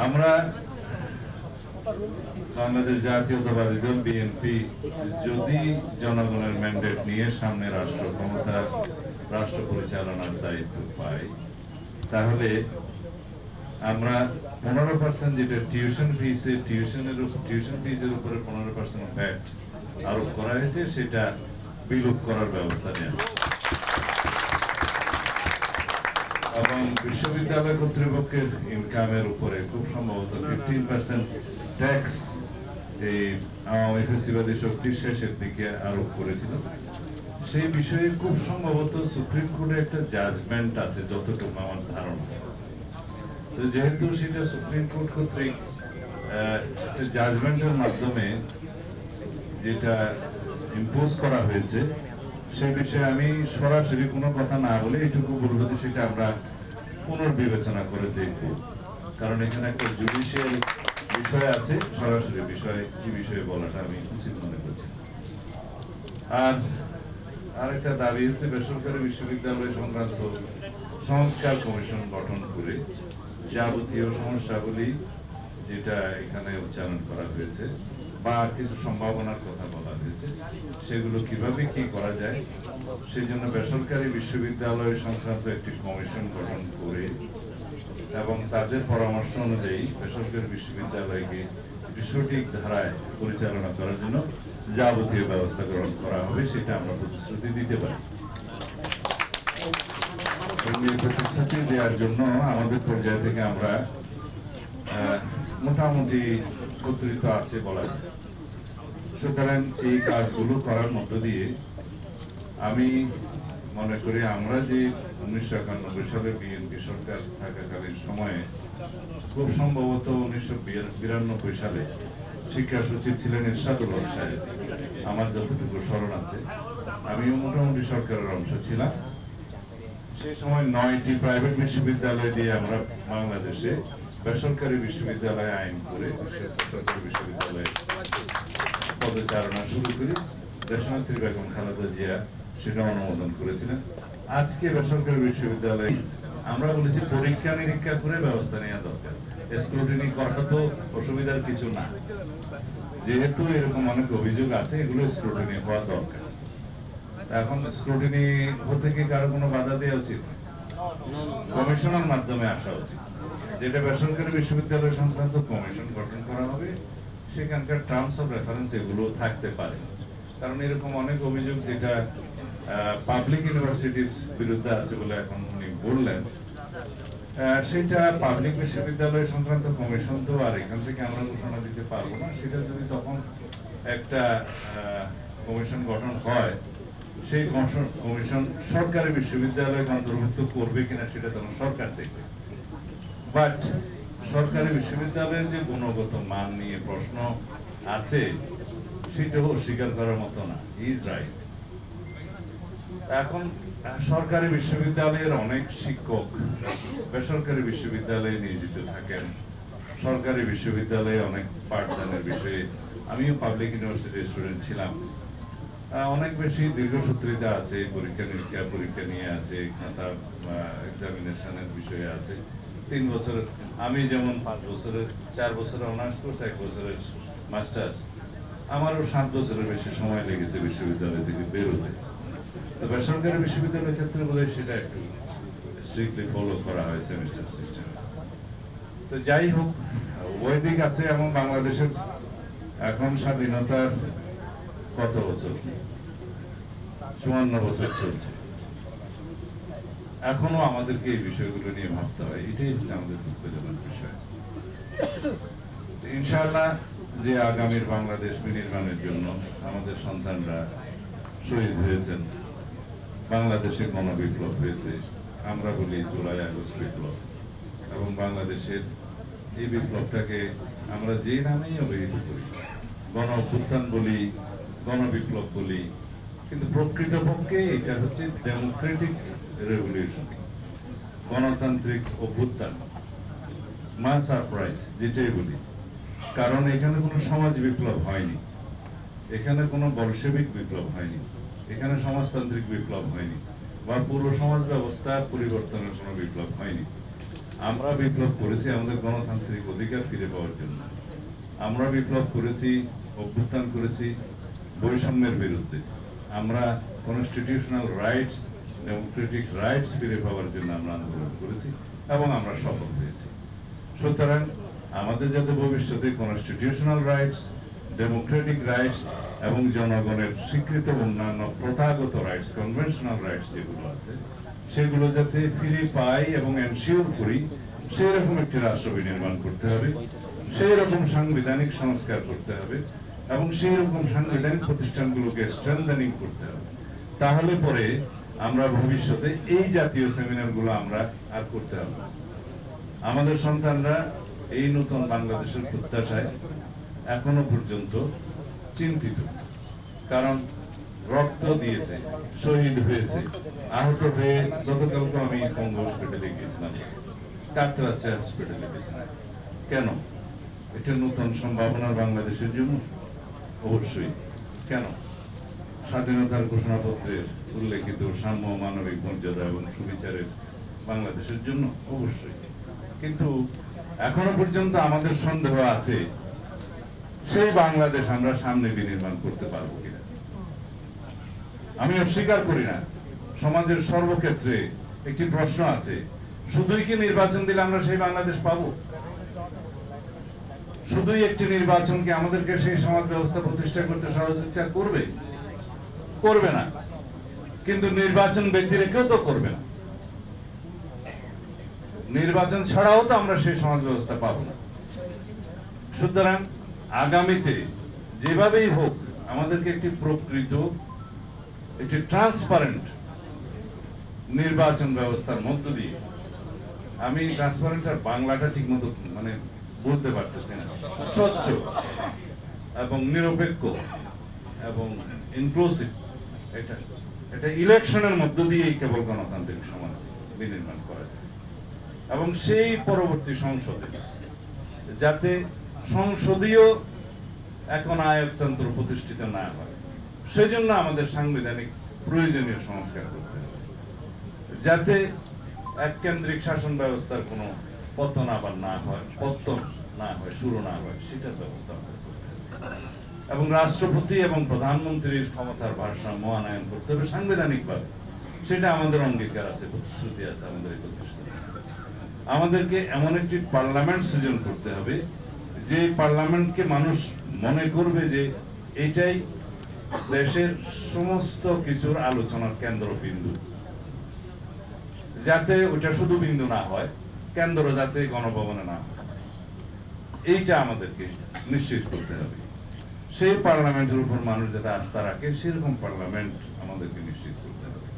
আমরা বাংলাদেশ জাতীয়তাবাদী দল বিএনপি যদি জনগণের ম্যান্ডেট নিয়ে সামনে রাষ্ট্র পরিচালনার দায়িত্ব পাই, তাহলে আমরা 15% যেটা টিউশন ফিজের উপরে 15% ভ্যাট আরোপ করা হয়েছে, সেটা বিলুপ্ত করার ব্যবস্থা নেওয়া এবং বিশ্ববিদ্যালয় কর্তৃপক্ষের ইনকামের উপরে খুব সম্ভবত 15% ট্যাক্স এই আওয়ামী ফ্যাসিবাদী শক্তির শেষের দিকে আরোপ করেছিল। সেই বিষয়ে খুব সম্ভবত সুপ্রিম কোর্টে একটা জাজমেন্ট আছে, যতটুকু আমার ধারণা। তো যেহেতু সেটা সুপ্রিম কোর্ট কর্তৃক একটা জাজমেন্টের মাধ্যমে যেটা ইম্পোজ করা হয়েছে, সে বিষয়ে আমি সরাসরি কোনো কথা না বলে এটুকু বলবো যে সেটা আমরা পুনর্বিবেচনা করে দেখব, কারণ এখানে একটা জুডিশিয়াল বিষয় আছে, সরাসরি এই বিষয়ে বলাটা আমি উচিত মনে করছি। আর আরেকটা দাবি হচ্ছে বেসরকারি বিশ্ববিদ্যালয় সংক্রান্ত সংস্কার কমিশন গঠন করে যাবতীয় সমস্যাগুলি যেটা এখানে উচ্চারণ করা হয়েছে বা কিছু সম্ভাবনার কথা বলা হয়েছে, সেগুলো কিভাবে কি করা যায় সেই জন্য বেসরকারি বিশ্ববিদ্যালয় সংক্রান্ত একটি কমিশন গঠন করে এবং তাদের পরামর্শ অনুযায়ী বেসরকারি বিশ্ববিদ্যালয়কে সঠিক ধারায় পরিচালনা করার জন্য যাবতীয় ব্যবস্থা গ্রহণ করা হবে, সেটা আমরা প্রতিশ্রুতি দিতে পারি। প্রতিশ্রুতি দেওয়ার জন্য আমাদের পর্যায় থেকে আমরা মোটামুটি একত্রিত আছে বলা যায়। সুতরাং এই কাজগুলো করার মধ্য দিয়ে আমি মনে করি আমরা যে 1991 সালে বিএনপি সরকার থাকাকালীন সময়ে খুব সম্ভবত 1992 সালে শিক্ষা সচিব ছিলেন এরশাদুল হক সাহেব, আমার যতটুকু স্মরণ আছে, আমিও মোটামুটি সরকারের অংশ ছিলাম। সেই সময় 9টি প্রাইভেট বিশ্ববিদ্যালয় দিয়ে আমরা বাংলাদেশে বেসরকারি বিশ্ববিদ্যালয় আইন করে বেসরকারি বিশ্ববিদ্যালয়ে পদচারণা শুরু করি। দেশনেত্রী বেগম খালেদা জিয়া সেটা অনুমোদন করেছিলেন। আজকে বেসরকারি বিশ্ববিদ্যালয়ে আমরা বলেছি পরীক্ষা নিরীক্ষা করে ব্যবস্থা নেওয়া দরকার, স্ক্রুটিনি করা তো অসুবিধার কিছু না। যেহেতু এরকম অনেক অভিযোগ আছে, এগুলো স্ক্রুটিনি হওয়া দরকার। এখন স্ক্রুটিনি হতে কি কারো কোনো বাধা দেওয়া উচিত? কমিশনের মাধ্যমে আসা উচিত, যেটা বেসরকারি বিশ্ববিদ্যালয় সংক্রান্ত কমিশন গঠন করা হবে, সেখানকার টার্মস অফ রেফারেন্স এগুলো থাকতে পারে। কারণ এরকম অনেক অভিযোগ যেটা পাবলিক ইউনিভার্সিটির বিরুদ্ধে আছে বলে এখন উনি বললেন, সেটা পাবলিক বিশ্ববিদ্যালয় সংক্রান্ত কমিশন তো আর এখান থেকে আমরা ঘোষণা দিতে পারবো না। সেটা যদি তখন একটা কমিশন গঠন হয়, সেই কমিশন সরকারি বিশ্ববিদ্যালয়কে অন্তর্ভুক্ত করবে কিনা সেটা তখন সরকার দেখবে। বাট সরকারি বিশ্ববিদ্যালয়ের যে গুণগত মান নিয়ে প্রশ্ন আছে, সেটাও অস্বীকার করার মতো না, ইজ রাইট। এখন সরকারি বিশ্ববিদ্যালয়ের অনেক শিক্ষক বেসরকারি বিশ্ববিদ্যালয়ে নিয়োজিত থাকেন। সরকারি বিশ্ববিদ্যালয়ে অনেক পাঠদানের বিষয়ে, আমিও পাবলিক ইউনিভার্সিটির স্টুডেন্ট ছিলাম, অনেক বেশি দীর্ঘসূত্রিতা আছে, পরীক্ষা নিয়ে আছে, খাতা এক্সামিনেশনের বিষয়ে আছে। 3 বছর, আমি যেমন 4 বছরের অনার্স কোর্স, 1 বছরের মাস্টার্স, আমারও 7 বছরের বেশি সময় লেগেছে বিশ্ববিদ্যালয় থেকে বেরোতে। তো বেসরকারি বিশ্ববিদ্যালয়ের ক্ষেত্রে বোধহয় সেটা একটু স্ট্রিক্টলি ফলো করা হয় সেমিস্টার সিস্টেম। তো যাই হোক, উভয় দিক আছে এবং বাংলাদেশের এখন স্বাধীনতার কত বছর? 54 বছর চলছে। এখনো আমাদেরকে এই বিষয়গুলো নিয়ে ভাবতে হয়, এটাই হচ্ছে আমাদের দুঃখজনক বিষয়। ইনশাআল্লাহ যে আগামীর বাংলাদেশ বিনির্মাণের জন্য আমাদের সন্তানরা শহীদ হয়েছেন, বাংলাদেশে গণবিপ্লব হয়েছে, আমরা বলি জুলাই আগস্ট বিপ্লব, এবং বাংলাদেশের এই বিপ্লবটাকে আমরা যে নামেই অভিহিত করি, গণ অভ্যুত্থান বলি, গণবিপ্লব বলি, কিন্তু প্রকৃতপক্ষে এটা হচ্ছে ডেমোক্রেটিক রেভলিউশন, গণতান্ত্রিক অভ্যুত্থান, মাস সারপ্রাইজ যেটাই বলি। কারণ এখানে কোনো সমাজ বিপ্লব হয়নি, এখানে কোনো বলশেবিক বিপ্লব হয়নি, এখানে সমাজতান্ত্রিক বিপ্লব হয়নি, বা পুরো সমাজ ব্যবস্থার পরিবর্তনের কোনো বিপ্লব হয়নি। আমরা বিপ্লব করেছি আমাদের গণতান্ত্রিক অধিকার ফিরে পাওয়ার জন্য। আমরা বিপ্লব করেছি, অভ্যুত্থান করেছি বৈষম্যের বিরুদ্ধে। আমরা কনস্টিটিউশনাল রাইটস, ডেমোক্রেটিক রাইটস ফিরে পাওয়ার জন্য আমরা আন্দোলন করেছি এবং আমরা সফল হয়েছি। সুতরাং আমাদের যাতে ভবিষ্যতে কনস্টিটিউশনাল রাইটস, ডেমোক্রেটিক রাইটস এবং জনগণের স্বীকৃত অন্যান্য প্রথাগত রাইটস, কনভেনশনাল রাইটস যেগুলো আছে, সেগুলো যাতে ফিরে পাই এবং এনশিওর করি, সেই রকম একটি রাষ্ট্র বিনির্মাণ করতে হবে, সেই রকম সাংবিধানিক সংস্কার করতে হবে এবং সেই রকম সাংবিধানিক প্রতিষ্ঠানগুলোকে স্ট্রেংথেনিং করতে হবে। তাহলে পরে আমরা ভবিষ্যতে এই জাতীয় সেমিনারগুলো আমরা আর করতে হবে না। আমাদের সন্তানরা এই নতুন বাংলাদেশের প্রত্যাশায় এখনো পর্যন্ত চিন্তিত, কারণ রক্ত দিয়েছে, শহীদ হয়েছে, আহত হয়ে গতকালকে আমি পঙ্গু হসপিটালে গিয়েছিলাম, কাতরাচ্ছে হসপিটালে গেছিলাম। কেন? এটা নতুন সম্ভাবনার বাংলাদেশের জন্য? অবশ্যই। কেন? স্বাধীনতার ঘোষণাপত্রের উল্লেখিত সাম্য, মানবিক মর্যাদা এবং সুবিচারের বাংলাদেশের জন্য? অবশ্যই। কিন্তু এখনো পর্যন্ত আমাদের সন্দেহ আছে সেই বাংলাদেশ আমরা সামনে বিনির্মাণ করতে পারবো কিনা। আমি অস্বীকার করি না, সমাজের সর্বক্ষেত্রে একটি প্রশ্ন আছে, শুধুই কি নির্বাচন দিলে আমরা সেই বাংলাদেশ পাবো? শুধুই একটি নির্বাচন কি আমাদেরকে সেই সমাজ ব্যবস্থা প্রতিষ্ঠা করতে সহযোগিতা করবে? করবে না। কিন্তু নির্বাচন ব্যক্তি রেখেও তো করবে না। নির্বাচন ছাড়াও তো আমরা সেই সমাজ ব্যবস্থা পাবো না। সুতরাং আগামীতে যেভাবেই হোক আমাদেরকে একটি প্রকৃত, একটি ট্রান্সপারেন্ট নির্বাচন ব্যবস্থার মধ্য দিয়ে, আমি ট্রান্সপারেন্ট আর বাংলাটা ঠিক মতো বলতে পারতেছি না, স্বচ্ছ এবং নিরপেক্ষ এবং ইনক্লুসিভ, এটা ইলেকশনের মধ্য দিয়েই কেবল গণতান্ত্রিক সমাজ বিনির্মাণ করা যায়। এবং সেই পরবর্তী সংসদে যাতে সংসদীয় এখন আয়তন্ত্র প্রতিষ্ঠিত না হয়, সেজন্য আমাদের সাংবিধানিক প্রয়োজনীয় সংস্কার করতে হবে, যাতে এককেন্দ্রিক শাসন ব্যবস্থার কোনো পতন আবার না হয়, শুরু না হয়, সেটার ব্যবস্থা আমাদের করতে হবে। এবং রাষ্ট্রপতি এবং প্রধানমন্ত্রীর ক্ষমতার ভারসাম্য আনয়ন করতে হবে সাংবিধানিকভাবে, সেটা আমাদের অঙ্গীকার আছে, প্রতিশ্রুতি আছে আমাদের এই প্রতিশ্রুতি। আমাদেরকে এমন একটি পার্লামেন্ট সৃজন করতে হবে যে পার্লামেন্টকে মানুষ মনে করবে যে এটাই দেশের সমস্ত কিছুর আলোচনার কেন্দ্রবিন্দু, যাতে ওটা শুধু বিন্দু না হয়, কেন্দ্র যাতে গণভবনে না হয়, এইটা আমাদেরকে নিশ্চিত করতে হবে। সেই পার্লামেন্টের উপর মানুষ যাতে আস্থা রাখে, সেরকম পার্লামেন্ট আমাদেরকে নিশ্চিত করতে হবে।